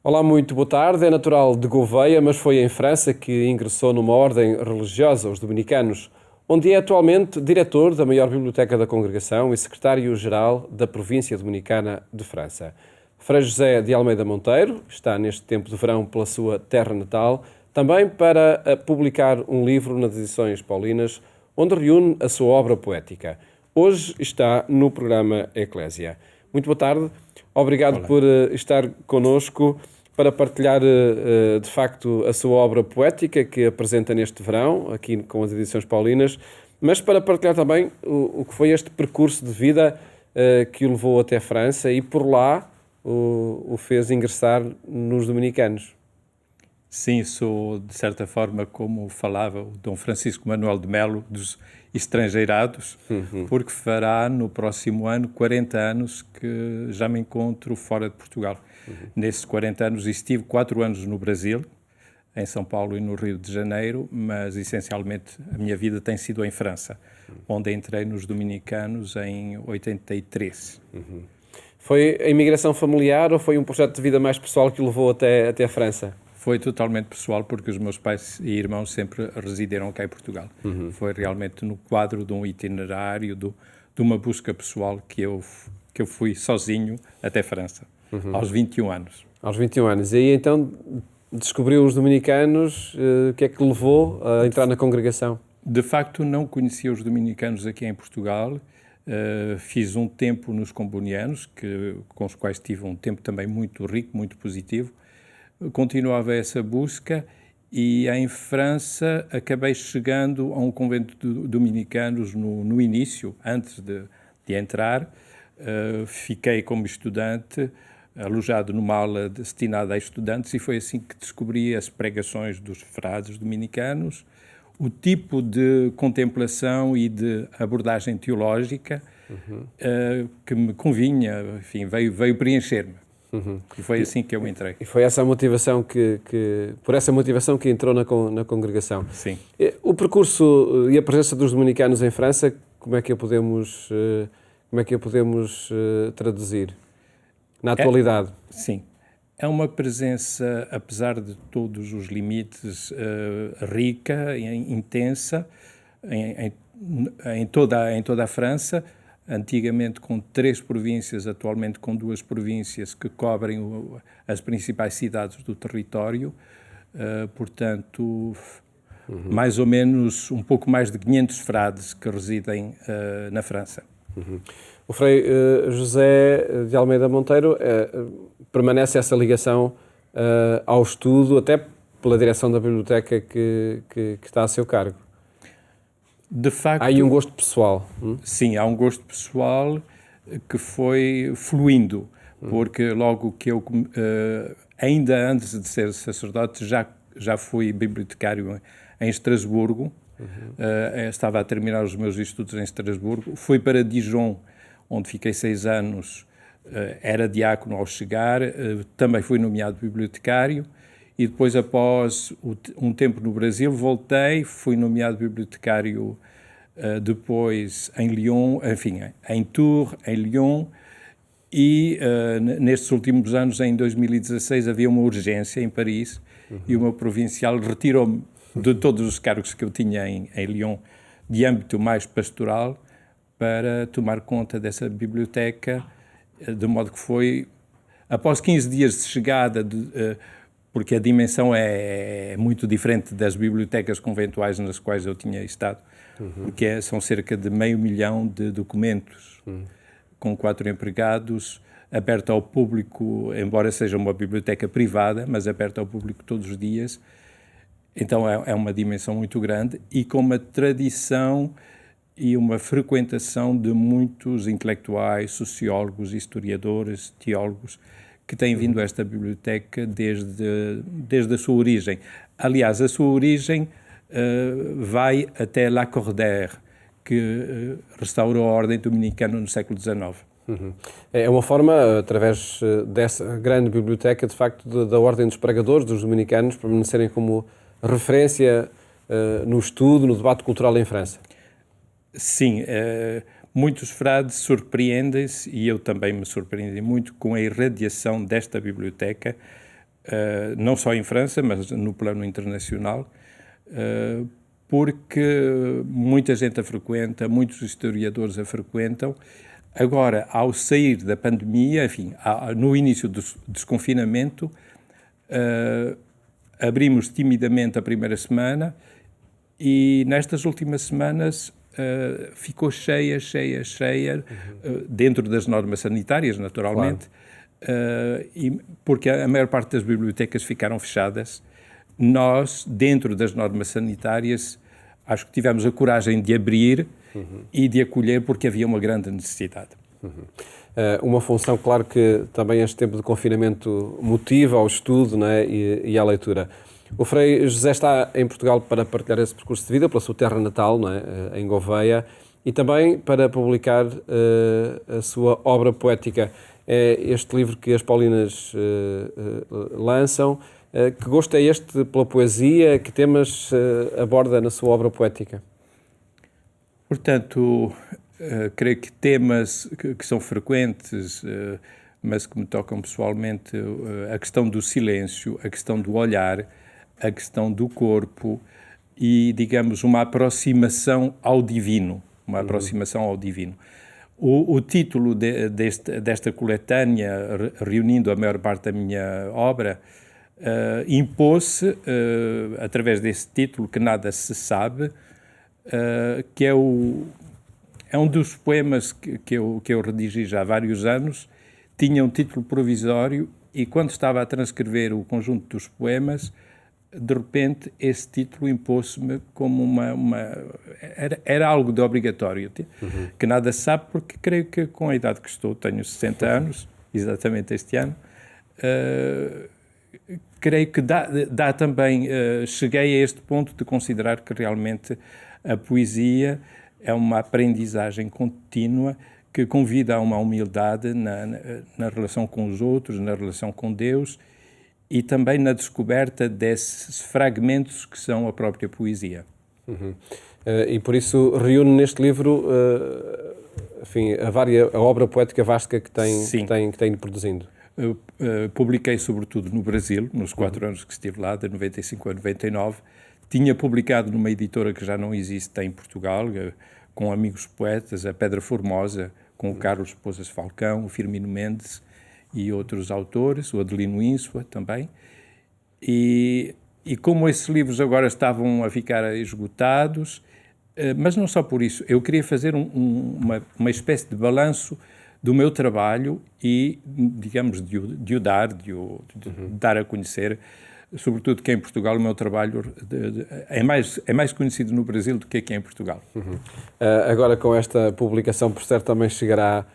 Olá, muito boa tarde. É natural de Gouveia, mas foi em França que ingressou numa ordem religiosa, os dominicanos, onde é atualmente diretor da maior biblioteca da congregação e secretário-geral da província dominicana de França. Frei José de Almeida Monteiro está neste tempo de verão pela sua terra natal, também para publicar um livro nas edições paulinas, onde reúne a sua obra poética. Hoje está no programa Eclésia. Muito boa tarde. Obrigado Olá. por estar connosco para partilhar, de facto, a sua obra poética que apresenta neste verão, aqui com as edições paulinas, mas para partilhar também o que foi este percurso de vida que o levou até a França e por lá o fez ingressar nos dominicanos. Sim, sou, de certa forma, como falava o Dom Francisco Manuel de Melo, dos estrangeirados, porque fará no próximo ano 40 anos que já me encontro fora de Portugal. Nesses 40 anos estive 4 anos no Brasil, em São Paulo e no Rio de Janeiro, mas essencialmente a minha vida tem sido em França, onde entrei nos dominicanos em 83. Foi a imigração familiar ou foi um projeto de vida mais pessoal que o levou até a França? Foi totalmente pessoal, porque os meus pais e irmãos sempre residiram cá em Portugal. Foi realmente no quadro de um itinerário, de uma busca pessoal que eu fui sozinho até França, aos 21 anos. Aos 21 anos. E aí então descobriu os dominicanos, o que é que o levou a entrar na congregação? De facto, não conhecia os dominicanos aqui em Portugal. Fiz um tempo nos combonianos, com os quais tive um tempo também muito rico, muito positivo. Continuava essa busca e em França acabei chegando a um convento de dominicanos no início, antes de entrar. Fiquei como estudante, alojado numa aula destinada a estudantes, e foi assim que descobri as pregações dos frades dominicanos, o tipo de contemplação e de abordagem teológica que me convinha, enfim, veio preencher-me. E foi assim que eu entrei. E foi essa a motivação por essa motivação que entrou na congregação. Sim. O percurso e a presença dos dominicanos em França, como é que a podemos traduzir na atualidade? Sim. É uma presença, apesar de todos os limites, rica, intensa, em toda a França, antigamente com 3 províncias, atualmente com 2 províncias que cobrem as principais cidades do território, portanto, mais ou menos um pouco mais de 500 frades que residem na França. O Frei José de Almeida Monteiro permanece essa ligação ao estudo, até pela direção da biblioteca que está a seu cargo. De facto, Há aí um gosto pessoal. Sim, há um gosto pessoal que foi fluindo, porque logo que eu, ainda antes de ser sacerdote, já fui bibliotecário em Estrasburgo, estava a terminar os meus estudos em Estrasburgo, fui para Dijon, onde fiquei 6 anos, era diácono ao chegar, também fui nomeado bibliotecário, e depois, após um tempo no Brasil, voltei, fui nomeado bibliotecário depois em Lyon, enfim, em Tours, em Lyon, e nestes últimos anos, em 2016, havia uma urgência em Paris e o meu provincial retirou-me de todos os cargos que eu tinha em Lyon, de âmbito mais pastoral, para tomar conta dessa biblioteca, de modo que foi, após 15 dias de chegada, porque a dimensão é muito diferente das bibliotecas conventuais nas quais eu tinha estado, porque são cerca de 500 mil de documentos, com 4 empregados, aberta ao público, embora seja uma biblioteca privada, mas aberta ao público todos os dias. Então é uma dimensão muito grande e com uma tradição e uma frequentação de muitos intelectuais, sociólogos, historiadores, teólogos, que têm vindo a esta biblioteca desde a sua origem. Aliás, a sua origem vai até Lacordaire, que restaurou a ordem dominicana no século XIX. É uma forma, através dessa grande biblioteca, de facto, da Ordem dos Pregadores, dos dominicanos, permanecerem como referência no estudo, no debate cultural em França. Sim, muitos frades surpreendem-se, e eu também me surpreendi muito, com a irradiação desta biblioteca, não só em França, mas no plano internacional, porque muita gente a frequenta, muitos historiadores a frequentam. Agora, ao sair da pandemia, enfim, no início do desconfinamento, abrimos timidamente a primeira semana e nestas últimas semanas ficou cheia, dentro das normas sanitárias, naturalmente, porque a maior parte das bibliotecas ficaram fechadas. Nós, dentro das normas sanitárias, acho que tivemos a coragem de abrir e de acolher porque havia uma grande necessidade. Uma função, claro, que também este tempo de confinamento motiva ao estudo, não é? e à leitura. O Frei José está em Portugal para partilhar esse percurso de vida pela sua terra natal, não é? Em Gouveia, e também para publicar a sua obra poética. É este livro que as Paulinas lançam. Que gosto é este pela poesia? Que temas aborda na sua obra poética? Portanto, creio que temas que são frequentes, mas que me tocam pessoalmente, a questão do silêncio, a questão do olhar, a questão do corpo e, digamos, uma aproximação ao divino. O título desta coletânea, reunindo a maior parte da minha obra, impôs-se, através desse título, Que Nada Se Sabe, que é um dos poemas que eu redigi já há vários anos. Tinha um título provisório e, quando estava a transcrever o conjunto dos poemas, de repente esse título impôs-me como era algo de obrigatório. Que nada se sabe, porque creio que com a idade que estou, tenho 60 anos, exatamente este ano, creio que dá também, cheguei a este ponto de considerar que realmente a poesia é uma aprendizagem contínua que convida a uma humildade na relação com os outros, na relação com Deus e também na descoberta desses fragmentos que são a própria poesia. E por isso reúne neste livro enfim, a obra poética vasta que tem produzindo. Publiquei sobretudo no Brasil, nos 4 anos que estive lá, de 95 a 99. Tinha publicado numa editora que já não existe em Portugal, com amigos poetas, a Pedra Formosa, com o Carlos Pousas Falcão, o Firmino Mendes e outros autores, o Adelino Insua também. E como esses livros agora estavam a ficar esgotados, mas não só por isso, eu queria fazer uma espécie de balanço do meu trabalho e, digamos, de o dar a conhecer, sobretudo que em Portugal o meu trabalho é mais conhecido no Brasil do que aqui em Portugal. Agora, com esta publicação, por certo, também chegará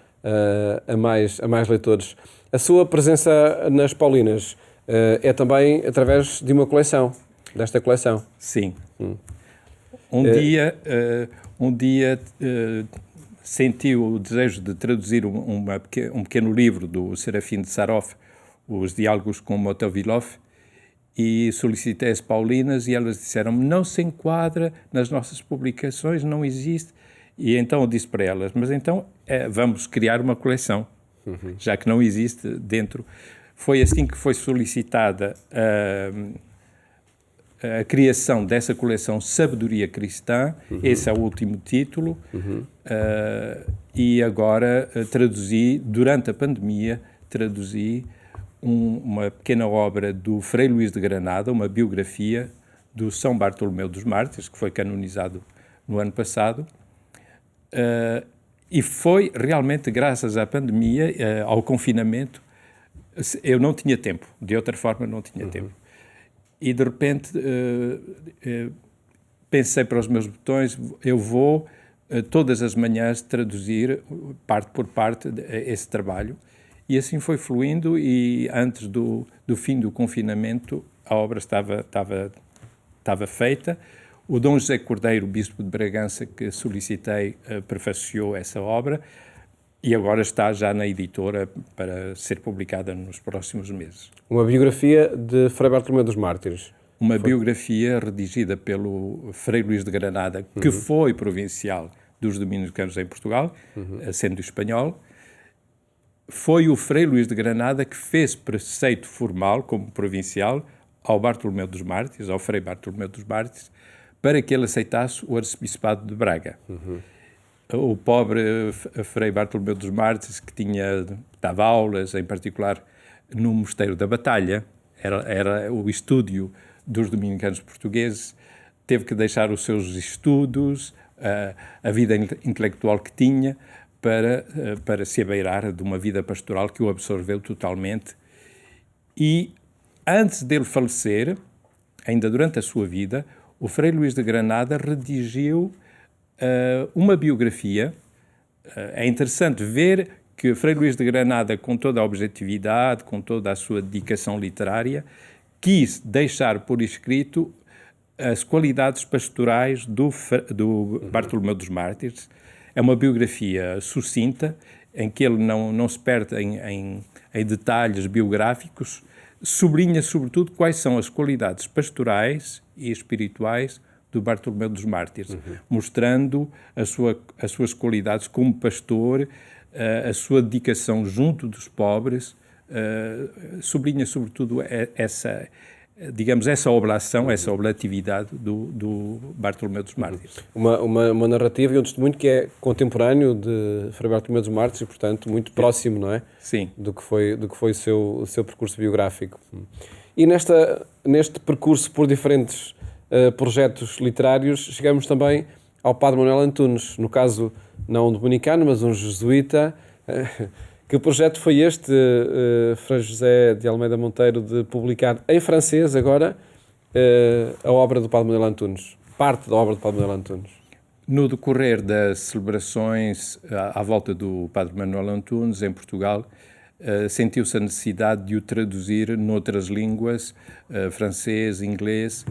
a mais leitores. A sua presença nas Paulinas é também através de uma coleção, desta coleção. Sim. Um dia senti o desejo de traduzir um pequeno livro do Serafim de Sarov, Os Diálogos com Motovilov, e solicitei as Paulinas e elas disseram-me: não se enquadra nas nossas publicações, não existe. E então eu disse para elas: mas então vamos criar uma coleção, já que não existe dentro. Foi assim que foi solicitada a criação dessa coleção Sabedoria Cristã. Esse é o último título. E agora durante a pandemia, traduzi uma pequena obra do Frei Luís de Granada, uma biografia do São Bartolomeu dos Mártires, que foi canonizado no ano passado. E foi realmente graças à pandemia, ao confinamento. Eu não tinha tempo, de outra forma não tinha tempo. E de repente pensei para os meus botões: eu vou todas as manhãs traduzir, parte por parte, esse trabalho. E assim foi fluindo, e antes do fim do confinamento a obra estava feita. O Dom José Cordeiro, bispo de Bragança, que solicitei, prefaciou essa obra e agora está já na editora para ser publicada nos próximos meses. Uma biografia de Frei Bartolomeu dos Mártires. Uma biografia redigida pelo Frei Luís de Granada, que foi provincial dos dominicanos em Portugal, sendo espanhol, foi o Frei Luís de Granada que fez preceito formal, como provincial, ao Bartolomeu dos Mártires, ao Frei Bartolomeu dos Mártires, para que ele aceitasse o arcebispado de Braga. O pobre Frei Bartolomeu dos Mártires, que dava aulas, em particular no Mosteiro da Batalha, era o estúdio dos dominicanos portugueses, teve que deixar os seus estudos, a vida intelectual que tinha, para se abeirar de uma vida pastoral que o absorveu totalmente. E antes dele falecer, ainda durante a sua vida, o Frei Luís de Granada redigiu uma biografia. É interessante ver que Frei Luís de Granada, com toda a objetividade, com toda a sua dedicação literária, quis deixar por escrito as qualidades pastorais do Bartolomeu dos Mártires. É uma biografia sucinta, em que ele não se perde em detalhes biográficos, sublinha sobretudo quais são as qualidades pastorais e espirituais do Bartolomeu dos Mártires, mostrando as suas qualidades como pastor, a sua dedicação junto dos pobres, sublinha sobretudo essa oblação, essa oblatividade do Bartolomeu dos Mártires. Uma narrativa e um testemunho que é contemporâneo de Frei Bartolomeu dos Mártires e, portanto, muito próximo, não é? Sim. Do que foi o seu percurso biográfico. E neste percurso por diferentes projetos literários, chegamos também ao Padre Manuel Antunes, no caso não um dominicano, mas um jesuíta. Que projeto foi este, Frei José de Almeida Monteiro, de publicar em francês agora a obra do Padre Manuel Antunes, parte da obra do Padre Manuel Antunes? No decorrer das celebrações à volta do Padre Manuel Antunes, em Portugal, sentiu-se a necessidade de o traduzir noutras línguas, francês, inglês,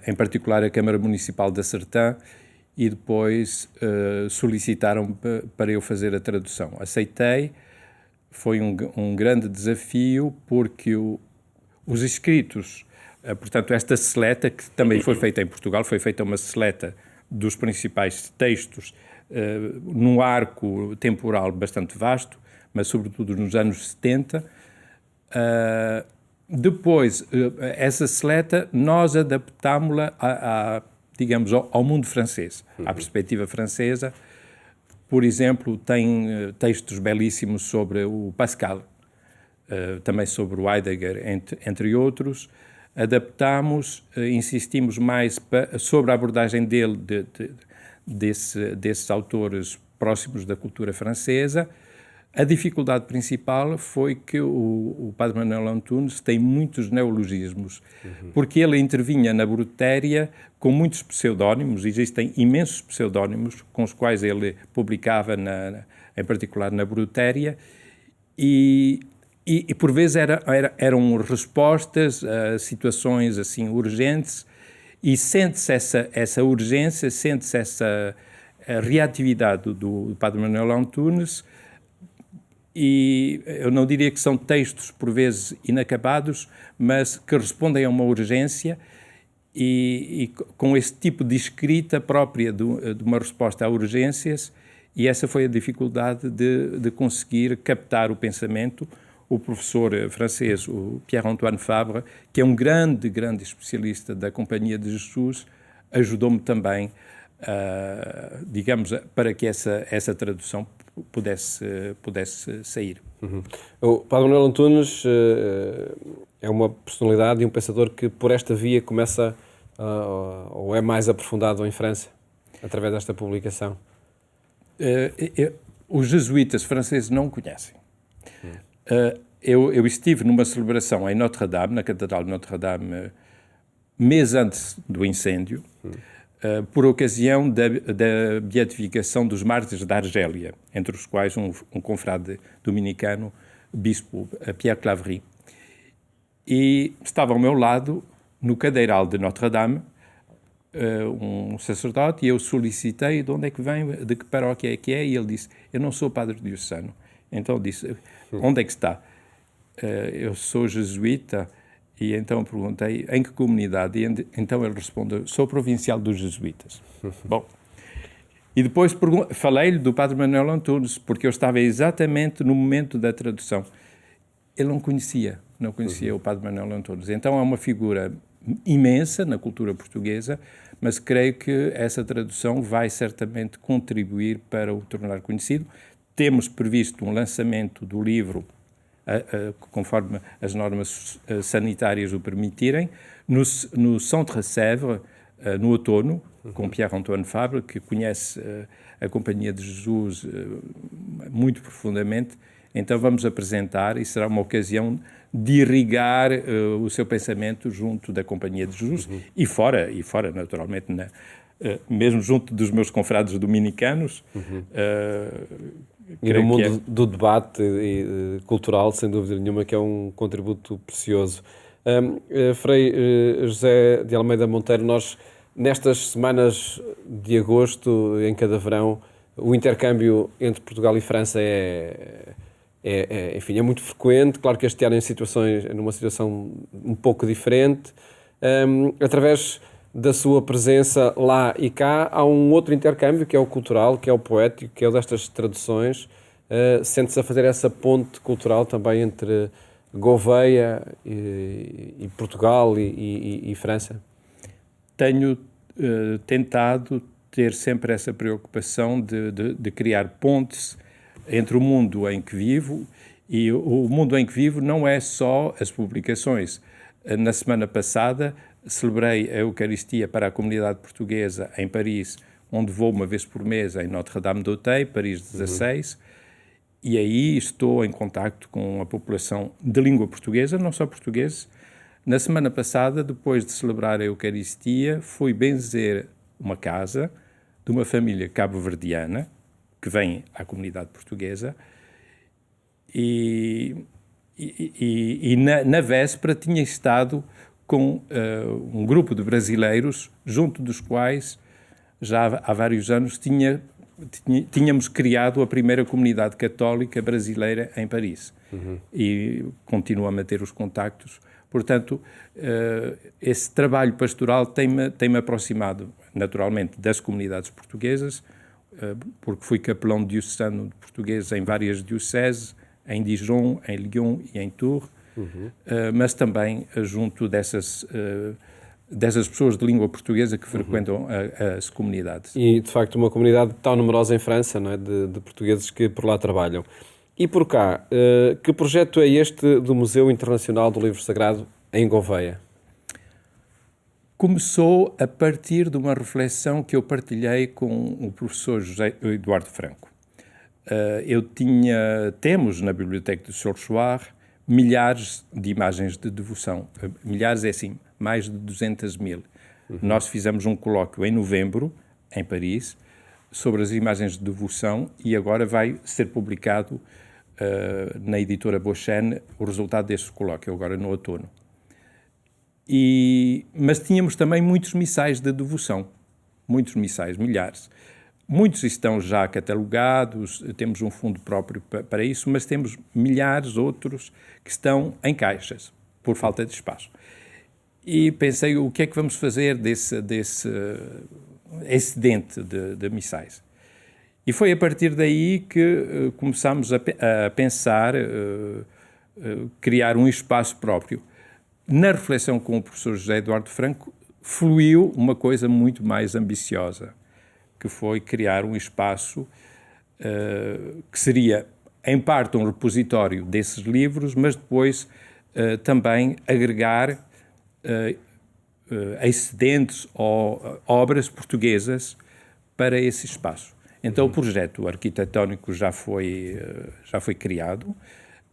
em particular a Câmara Municipal da Sertã, e depois solicitaram para eu fazer a tradução. Aceitei, foi um grande desafio, porque os escritos, portanto, esta seleta, que também foi feita em Portugal, foi feita uma seleta dos principais textos, num arco temporal bastante vasto, mas sobretudo nos anos 70. Depois, essa seleta, nós adaptámos-la digamos, ao mundo francês, à perspectiva francesa. Por exemplo, tem textos belíssimos sobre o Pascal, também sobre o Heidegger, entre outros. Adaptámos, insistimos mais sobre a abordagem dele, desses autores próximos da cultura francesa. A dificuldade principal foi que o Padre Manuel Antunes tem muitos neologismos, porque ele intervinha na Brutéria com muitos pseudónimos, existem imensos pseudónimos com os quais ele publicava, em particular na Brutéria, e por vezes eram respostas a situações assim urgentes, e sente-se essa urgência, sente-se essa reatividade do Padre Manuel Antunes. E eu não diria que são textos, por vezes, inacabados, mas que respondem a uma urgência e com esse tipo de escrita própria de uma resposta a urgências, e essa foi a dificuldade de conseguir captar o pensamento. O professor francês, o Pierre-Antoine Fabre, que é um grande, grande especialista da Companhia de Jesus, ajudou-me também, digamos, para que essa tradução pudesse sair. O Padre Manuel Antunes é uma personalidade e um pensador que por esta via começa ou é mais aprofundado em França, através desta publicação. Os jesuítas franceses não o conhecem. Eu estive numa celebração em Notre-Dame, na Catedral de Notre-Dame, mês antes do incêndio, por ocasião da beatificação dos mártires da Argélia, entre os quais um confrade dominicano, bispo Pierre Claverie. E estava ao meu lado, no cadeiral de Notre-Dame, um sacerdote, e eu solicitei de onde é que vem, de que paróquia é que é, e ele disse, eu não sou padre diocesano. Então disse, onde é que está? Eu sou jesuíta. E então perguntei, em que comunidade? E então ele respondeu, sou provincial dos jesuítas. Bom, E depois falei-lhe do Padre Manuel Antunes, porque eu estava exatamente no momento da tradução. Ele não conhecia o Padre Manuel Antunes. Então é uma figura imensa na cultura portuguesa, mas creio que essa tradução vai certamente contribuir para o tornar conhecido. Temos previsto um lançamento do livro, conforme as normas sanitárias o permitirem, no Centre Sèvres, no outono, com Pierre-Antoine Fabre, que conhece a Companhia de Jesus muito profundamente. Então vamos apresentar e será uma ocasião de irrigar o seu pensamento junto da Companhia de Jesus e fora naturalmente, mesmo junto dos meus confrades dominicanos. E no mundo do debate cultural, sem dúvida nenhuma, que é um contributo precioso. Frei José de Almeida Monteiro, nós, nestas semanas de agosto, em cada verão, o intercâmbio entre Portugal e França enfim, é muito frequente. Claro que este ano numa situação um pouco diferente. Através da sua presença lá e cá, há um outro intercâmbio, que é o cultural, que é o poético, que é o destas traduções. Sente-se a fazer essa ponte cultural também entre Gouveia e Portugal e França? Tenho tentado ter sempre essa preocupação de criar pontes entre o mundo em que vivo, e o mundo em que vivo não é só as publicações. Na semana passada celebrei a Eucaristia para a comunidade portuguesa em Paris, onde vou uma vez por mês em Notre-Dame-d'Auteuil, Paris 16, e aí estou em contacto com a população de língua portuguesa, não só portugueses. Na semana passada, depois de celebrar a Eucaristia, fui benzer uma casa de uma família cabo-verdiana, que vem à comunidade portuguesa, e na véspera tinha estado com um grupo de brasileiros, junto dos quais já há vários anos tínhamos criado a primeira comunidade católica brasileira em Paris. E continuo a manter os contactos. Portanto, esse trabalho pastoral tem-me aproximado, naturalmente, das comunidades portuguesas, porque fui capelão diocesano português em várias dioceses, em Dijon, em Lyon e em Tours, mas também junto dessas pessoas de língua portuguesa que frequentam as comunidades. E, de facto, uma comunidade tão numerosa em França, não é? de portugueses que por lá trabalham. E por cá, que projeto é este do Museu Internacional do Livro Sagrado em Gouveia? Começou a partir de uma reflexão que eu partilhei com o professor José Eduardo Franco. Temos na Biblioteca do Sourchoir milhares de imagens de devoção. Milhares é assim, mais de 200.000. Nós fizemos um colóquio em novembro, em Paris, sobre as imagens de devoção, e agora vai ser publicado na editora Beauchesne o resultado deste colóquio, agora no outono. Mas tínhamos também muitos missais de devoção, muitos missais, milhares. Muitos estão já catalogados, temos um fundo próprio para isso, mas temos milhares outros que estão em caixas, por falta de espaço. E pensei, o que é que vamos fazer desse excedente de missais? E foi a partir daí que começámos a pensar criar um espaço próprio. Na reflexão com o professor José Eduardo Franco, fluiu uma coisa muito mais ambiciosa, que foi criar um espaço que seria, em parte, um repositório desses livros, mas depois também agregar excedentes ou obras portuguesas para esse espaço. Então, o projeto arquitetónico já foi criado.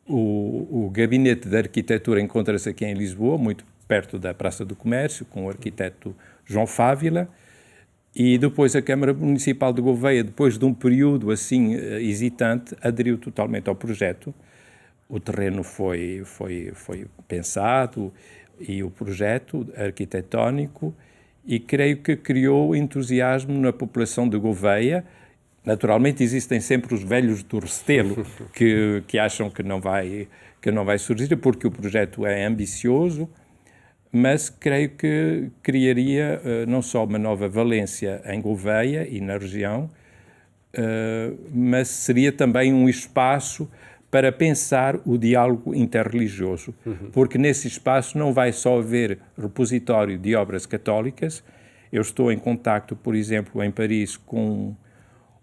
O Gabinete de Arquitetura encontra-se aqui em Lisboa, muito perto da Praça do Comércio, com o arquiteto João Fávila, e depois a Câmara Municipal de Gouveia, depois de um período assim hesitante, aderiu totalmente ao projeto. O terreno foi pensado, e o projeto arquitetónico, e creio que criou entusiasmo na população de Gouveia. Naturalmente existem sempre os velhos do Restelo que acham que não vai surgir, porque o projeto é ambicioso, mas creio que criaria não só uma nova valência em Gouveia e na região, mas seria também um espaço para pensar o diálogo interreligioso, porque nesse espaço não vai só haver repositório de obras católicas. Eu estou em contacto, por exemplo, em Paris, com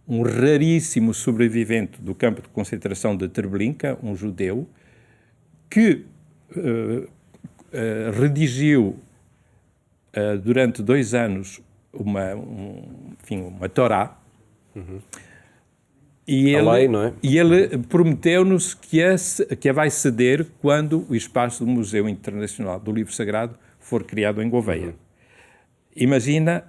um raríssimo sobrevivente do campo de concentração de Treblinka, um judeu, que redigiu durante 2 anos uma Torá. E A lei, não é? E ele prometeu-nos que a vai ceder quando o espaço do Museu Internacional do Livro Sagrado for criado em Gouveia. Imagina,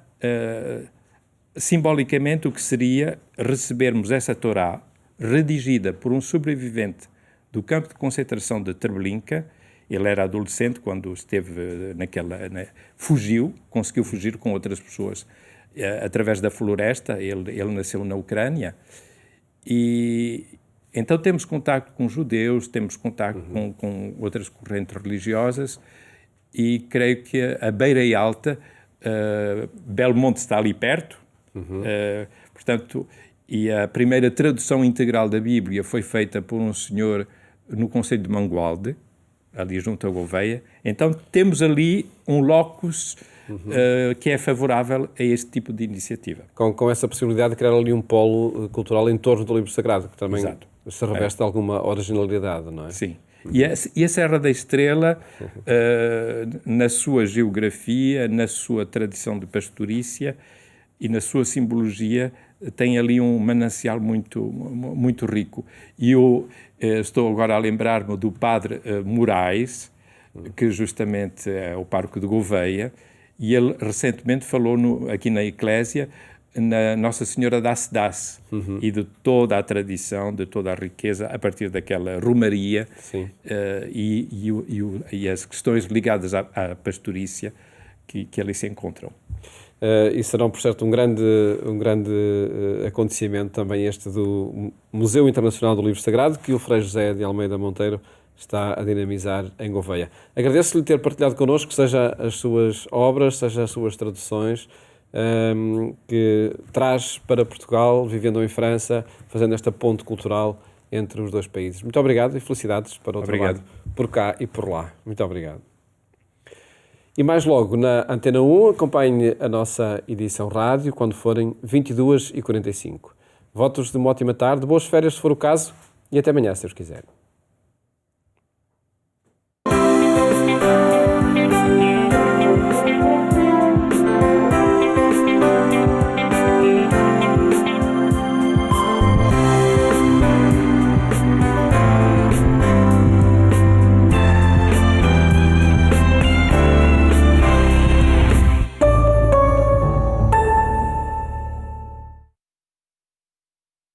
simbolicamente, o que seria recebermos essa Torá redigida por um sobrevivente do campo de concentração de Treblinka. Ele era adolescente quando esteve conseguiu fugir com outras pessoas através da floresta. Ele nasceu na Ucrânia. E então temos contacto com judeus, temos contacto com outras correntes religiosas, e creio que a Beira Alta, Belmonte está ali perto, portanto, e a primeira tradução integral da Bíblia foi feita por um senhor no concelho de Mangualde, ali junto a Gouveia. Então temos ali um locus que é favorável a este tipo de iniciativa. Com essa possibilidade de criar ali um polo cultural em torno do livro sagrado, que também se reveste de alguma originalidade, não é? Sim. E a Serra da Estrela, na sua geografia, na sua tradição de pastorícia e na sua simbologia, tem ali um manancial muito rico. E eu estou agora a lembrar-me do padre Moraes, que justamente é o pároco de Gouveia, e ele recentemente falou aqui na Eclésia na Nossa Senhora da Dace e de toda a tradição, de toda a riqueza a partir daquela romaria e as questões ligadas à pastorícia que ali se encontram. E será, por certo, um grande acontecimento também este do Museu Internacional do Livro Sagrado, que o Frei José de Almeida Monteiro está a dinamizar em Gouveia. Agradeço-lhe ter partilhado connosco, seja as suas obras, seja as suas traduções, que traz para Portugal, vivendo em França, fazendo esta ponte cultural entre os dois países. Muito obrigado e felicidades para o trabalho por cá e por lá. Muito obrigado. E mais logo na Antena 1, acompanhe a nossa edição rádio quando forem 22h45. Votos de uma ótima tarde, boas férias se for o caso, e até amanhã, se Deus quiser.